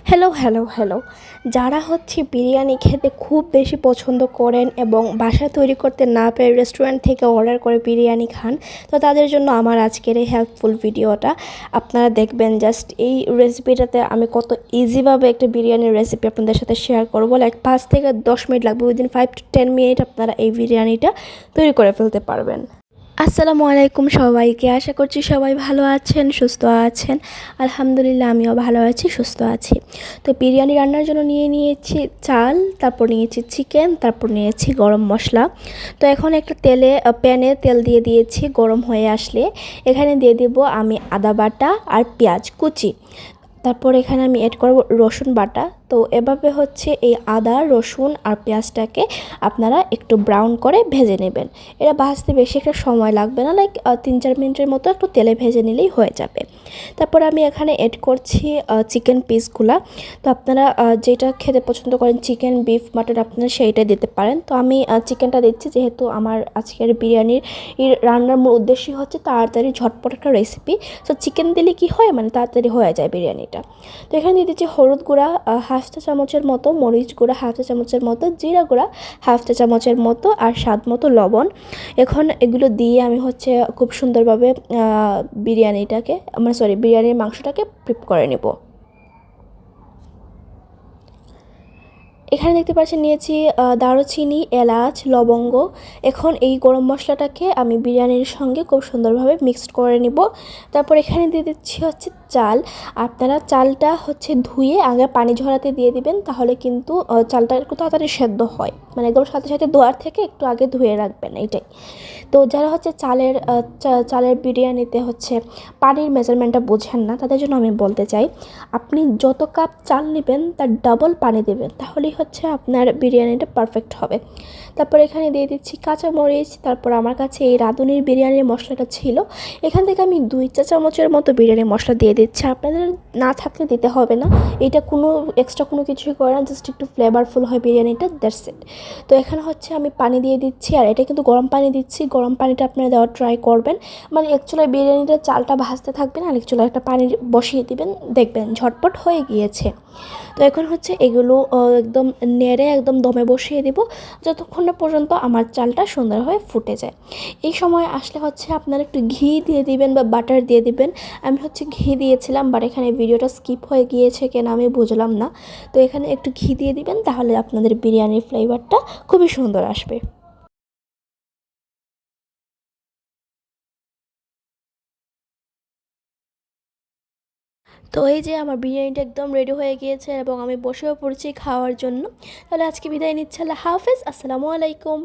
Hello hello hello যারা বিরিয়ানি খেতে খুব বেশি পছন্দ করেন এবং বাসায় তৈরি করতে না পেরে রেস্টুরেন্ট থেকে অর্ডার করে বিরিয়ানি খান, তো তাদের জন্য আমার আজকের এই হেল্পফুল ভিডিওটা। আপনারা দেখবেন জাস্ট এই রেসিপিটাতে আমি কত ইজিভাবে একটা বিরিয়ানির রেসিপি আপনাদের সাথে শেয়ার করবো। লাইক 5 থেকে 10 মিনিট লাগবে, উইদিন 5 to 10 মিনিট আপনারা এই বিরিয়ানিটা তৈরি করে ফেলতে পারবেন। আসসালামু আলাইকুম সবাইকে, আশা করছি সবাই ভালো আছেন, সুস্থ আছেন। আলহামদুলিল্লাহ আমিও ভালো আছি, সুস্থ আছি। তো বিরিয়ানি রান্নার জন্য নিয়েছি চাল, তারপর নিয়েছি চিকেন, তারপর নিয়েছি গরম মশলা। তো এখন একটা প্যানে তেল দিয়ে দিয়েছি, গরম হয়ে আসলে এখানে দিয়ে দেব আমি আদা বাটা আর পেঁয়াজ কুচি। তারপর এখানে আমি অ্যাড করব রসুন বাটা। তো এভাবে এই আদা রসুন আর পেঁয়াজটাকে আপনারা একটু ব্রাউন করে ভেজে নেবেন। এটা ভাজতে বেশি একটা সময় লাগবে না, লাইক 3-4 মিনিটের মতো একটু তেলে ভেজে নিলেই হয়ে যাবে। তারপর আমি এখানে অ্যাড করছি চিকেন পিসগুলা। তো আপনারা যেটা খেতে পছন্দ করেন, চিকেন বিফ মাটন, আপনারা সেইটা দিতে পারেন। তো আমি চিকেনটা দিচ্ছি, যেহেতু আমার আজকের বিরিয়ানির রান্নার মূল উদ্দেশ্যই হচ্ছে তাড়াতাড়ি ঝটপট একটা রেসিপি। তো চিকেন দিলে কি হয়, মানে তাড়াতাড়ি হয়ে যায় বিরিয়ানিটা। তো এখানে দিয়ে দিচ্ছি হলুদ গুঁড়া 1/2 চামচের মতো, মরিচ গুঁড়া 1/2 চামচের মতো, জিরা গুঁড়া 1/2 চামচের মতো আর স্বাদ মতো লবণ। এখন এগুলো দিয়ে আমি খুব সুন্দরভাবে বিরিয়ানির মাংসটাকে প্রিপ করে নেব। এখানে দেখতে পাচ্ছেন নিয়েছি দারুচিনি, এলাচ, লবঙ্গ। এখন এই গরম মশলাটাকে আমি বিরিয়ানির সঙ্গে খুব সুন্দরভাবে মিক্সড করে নিব। তারপর এখানে দিয়ে দিচ্ছি চাল। আপনারা চালটা ধুয়ে আগে পানি ঝরাতে দিয়ে দিবেন, তাহলে কিন্তু চালটা একটু তাড়াতাড়ি সেদ্ধ হয়। মানে একদম সাথে সাথে ধোয়ার থেকে একটু আগে ধুয়ে রাখবেন, এইটাই। তো যারা চালের বিরিয়ানিতে পানির মেজারমেন্টটা বোঝেন না, তাদের জন্য আমি বলতে চাই, আপনি যত কাপ চাল নেবেন তার ডাবল পানি দেবেন, তাহলেই আপনার বিরিয়ানিটা পারফেক্ট হবে। তারপর এখানে দিয়ে দিচ্ছি কাঁচামরিচ। তারপর আমার কাছে এই রাঁধুনির বিরিয়ানির মশলাটা ছিল, এখান থেকে আমি 2 চা চামচের মতো বিরিয়ানি মশলা দিয়ে দিচ্ছি। আপনাদের না থাকলে দিতে হবে না, এটা কোনো এক্সট্রা কোনো কিছুই করে না, জাস্ট একটু ফ্লেভারফুল হয় বিরিয়ানিটা, দ্যাটস ইট। তো এখানে আমি পানি দিয়ে দিচ্ছি, আর এটা কিন্তু গরম পানি দিচ্ছি। গরম পানিটা আপনারা দেওয়ার ট্রাই করবেন, মানে একচুয়ালি বিরিয়ানিটা চালটা ভাজতে থাকবেন আর একচুয়ালি একটা পানি বসিয়ে দিবেন, দেখবেন ঝটপট হয়ে গিয়েছে। তো এখন এগুলো একদম নেড়ে একদম দমে বসিয়ে দিব, যতক্ষণ না পর্যন্ত আমার চালটা সুন্দরভাবে ফুটে যায়। এই সময় আসলে আপনারা একটু ঘি দিয়ে দিবেন বা বাটার দিয়ে দিবেন। আমি ঘি দিয়েছিলাম, বাট এখানে ভিডিওটা স্কিপ হয়ে গিয়েছে কেন আমি বুঝলাম না। তো এখানে একটু ঘি দিয়ে দিবেন, তাহলে আপনাদের বিরিয়ানির ফ্লেভারটা খুবই সুন্দর আসবে। তো এই যে আমার বিরিয়ানিটা একদম রেডি হয়ে গিয়েছে এবং আমি বসেও পড়েছি খাওয়ার জন্য। তাহলে আজকে বিদায় নিচ্ছি, আল্লাহ হাফেজ, আসসালামু আলাইকুম।